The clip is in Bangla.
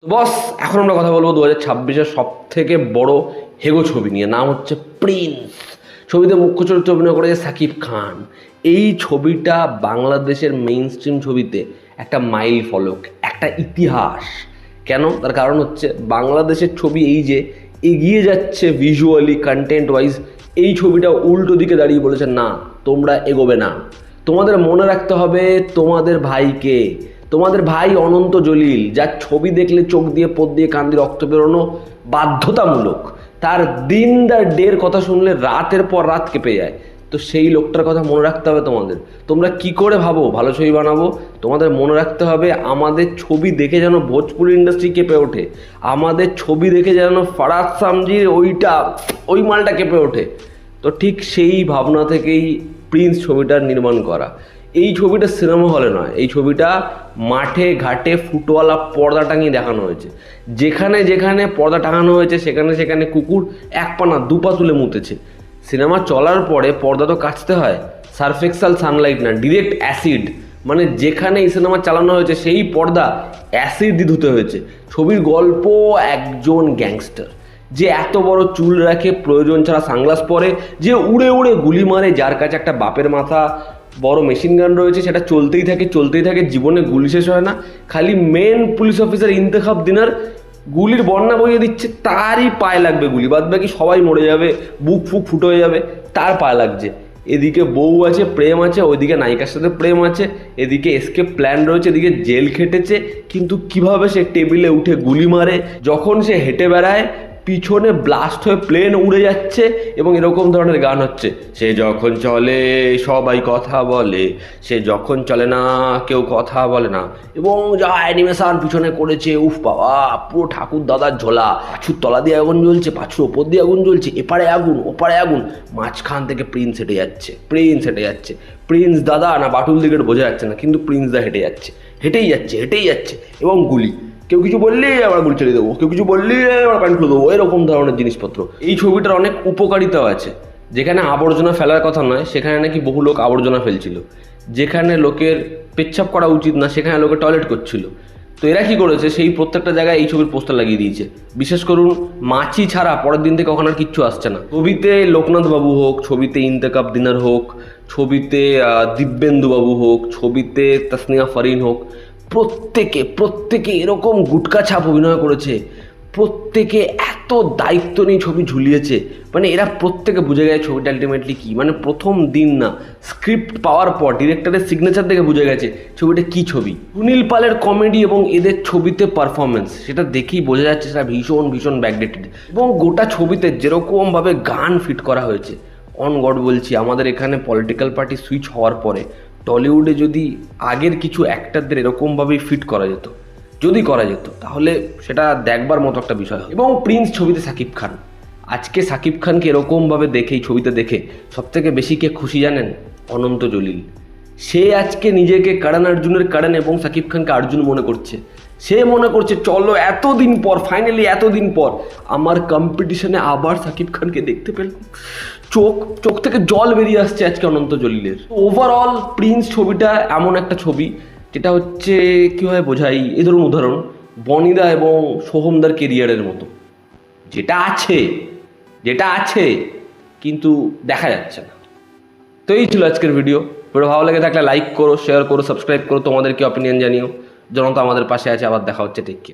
তো বস, এখন আমরা কথা বলবো 2026-এর সব থেকে বড় হেগো ছবি নিয়ে। নাম হচ্ছে প্রিন্স। ছবিতে মুখ্য চরিত্রে অভিনয় করেছে সাকিব খান। এই ছবিটা বাংলাদেশের মেইন স্ট্রিম ছবিতে একটা মাইল ফলক, একটা ইতিহাস। কেন? তার কারণ হচ্ছে বাংলাদেশের ছবি এই যে এগিয়ে যাচ্ছে ভিজুয়ালি, কন্টেন্ট ওয়াইজ, এই ছবিটা উল্টো দিকে দাঁড়িয়ে বলেছে না, তোমরা এগোবে না। তোমাদের মনে রাখতে হবে তোমাদের ভাইকে, তোমাদের ভাই অনন্ত জলিল, যার ছবি দেখলে চোখ দিয়ে পদ দিয়ে কান দিয়ে রক্ত বেরোনো বাধ্যতামূলক। তার দিন দার ডের কথা শুনলে রাতের পর রাত কেঁপে যায়। তো সেই লোকটার কথা মনে রাখতে হবে তোমাদের। তোমরা কি করে ভাবো ভালো ছবি বানাবো? তোমাদের মনে রাখতে হবে আমাদের ছবি দেখে যেন ভোজপুরি ইন্ডাস্ট্রি কেঁপে ওঠে, আমাদের ছবি দেখে যেন ফারাজ সামজির ওই মালটা কেঁপে ওঠে। তো ঠিক সেই ভাবনা থেকেই প্রিন্স ছবিটা নির্মাণ করা। এই ছবিটা সিনেমা হলে নয়, এই ছবিটা মাঠে ঘাটে ফুটওয়ালা পর্দা টাঙিয়ে দেখানো হয়েছে। যেখানে যেখানে পর্দা টাঙানো হয়েছে সেখানে সেখানে কুকুর এক পা না দু পা তুলে মুতেছে। সিনেমা চলার পরে পর্দা তো কাচতে হয়, সার্ফ এক্সেল সানলাইট না, ডিরেক্ট অ্যাসিড। মানে যেখানে এই সিনেমা চালানো হয়েছে সেই পর্দা অ্যাসিড দিয়ে ধুতে হয়েছে। ছবির গল্প একজন গ্যাংস্টার যে এত বড় চুল রাখে, প্রয়োজন ছাড়া সানগ্লাস পরে, যে উড়ে উড়ে গুলি মারে, যার কাছে একটা বাপের মাথা বড় মেশিন গান রয়েছে, সেটা চলতেই থাকে, জীবনে গুলি শেষ হয় না। খালি মেন পুলিশ অফিসার ইন্তেখাব দিনার গুলির বন্যা বইয়ে দিচ্ছে, তারই পায়ে লাগবে গুলি, বাদ বাকি সবাই মরে যাবে, বুক ফুক ফুটো হয়ে যাবে, তার পায়ে লাগছে। এদিকে বউ আছে, প্রেম আছে, ওইদিকে নায়িকার সাথে প্রেম আছে, এদিকে এসকেপ প্ল্যান রয়েছে, এদিকে জেল খেটেছে। কিন্তু কিভাবে সে টেবিলে উঠে গুলি মারে, যখন সে হেঁটে বেড়ায় পিছনে ব্লাস্ট হয়ে প্লেন উড়ে যাচ্ছে এবং এরকম ধরনের গান হচ্ছে। সে যখন চলে সবাই কথা বলে, সে যখন চলে না কেউ কথা বলে না। এবং যা অ্যানিমেশন পিছনে করেছে, উফ বাবা, পুরো ঠাকুর দাদার ঝোলা। পাঁচুর তলা দিয়ে আগুন জ্বলছে, পাঁচুর ওপর দিয়ে আগুন জ্বলছে, এপারে আগুন ওপারে আগুন, মাঝখান থেকে প্রিন্স হেঁটে যাচ্ছে। প্রিন্স দাদা না বাটুল দিকে বোঝা যাচ্ছে না, কিন্তু প্রিন্স দা হেঁটেই যাচ্ছে এবং গুলি। কেউ কিছু বললেই আমরা গুলি চালিয়ে দেবো, কেউ কিছু বললেই আমরা প্যান্ট খুলে দেবো, এরকম ধরনের জিনিসপত্র। এই ছবিটার অনেক উপকারিতাও আছে। যেখানে আবর্জনা ফেলার কথা নয় সেখানে নাকি বহু লোক আবর্জনা ফেলছিল, যেখানে লোকের পেচ্ছাপ করা উচিত না সেখানে লোকে টয়লেট করছিল। তো এরা কী করেছে, সেই প্রত্যেকটা জায়গায় এই ছবির পোস্টার লাগিয়ে দিয়েছে। বিশেষ করুন মাছি ছাড়া পরের দিন থেকে ওখানে আর কিচ্ছু আসছে না। ছবিতে লোকনাথ বাবু হোক, ছবিতে ইন্তেখাব দিনার হোক, ছবিতে দিব্যেন্দু বাবু হোক, ছবিতে তাসনিয়া ফারিন হোক, প্রত্যেকে এরকম গুটকা ছাপ অভিনয় করেছে। প্রত্যেকে এত দায়িত্ব নিয়ে ছবি ঝুলিয়েছে। মানে এরা প্রত্যেকে বুঝে গেছে ছবিটা আলটিমেটলি কী। মানে প্রথম দিন না, স্ক্রিপ্ট পাওয়ার পর ডিরেক্টরের সিগনেচার দেখে বুঝে গেছে ছবিটা কী ছবি। সুনীল পালের কমেডি এবং এদের ছবিতে পারফরমেন্স, সেটা দেখেই বোঝা যাচ্ছে সেটা ভীষণ ব্যাকডেটেড। এবং গোটা ছবিতে যেরকমভাবে গান ফিট করা হয়েছে, অন গড বলছি, আমাদের এখানে পলিটিক্যাল পার্টি সুইচ হওয়ার পরে টলিউডে যদি আগের কিছু অ্যাক্টারদের এরকমভাবেই ফিট করা যেত, তাহলে সেটা দেখবার মতো একটা বিষয়। এবং প্রিন্স ছবিতে সাকিব খান, আজকে সাকিব খানকে এরকমভাবে দেখে, এই ছবিতে দেখে সবথেকে বেশি কে খুশি জানেন? অনন্ত জলিল। সে আজকে নিজেকে কারণ অর্জুনের কারণ এবং সাকিব খানকে অর্জুন মনে করছে। সে মনে করছে চলো ফাইনালি এতদিন পর আমার কম্পিটিশনে আবার সাকিব খানকে দেখতে পেলাম। চোখ থেকে জল বেরিয়ে আসছে আজকে অনন্ত জলিলের। ওভারঅল প্রিন্স ছবিটা এমন একটা ছবি যেটা হচ্ছে কীভাবে বোঝাই, এই ধরুন উদাহরণ বনিদা এবং সোহমদার কেরিয়ারের মতো, যেটা আছে কিন্তু দেখা যাচ্ছে না। তো এই ছিল আজকের ভিডিও ভালো লেগে থাকলে লাইক করো, শেয়ার করো, সাবস্ক্রাইব করো, তোমাদের কি অপিনিয়ন জানিও। জনতা আমাদের পাশে আছে। আবার দেখা হচ্ছে, টেক কেয়ার।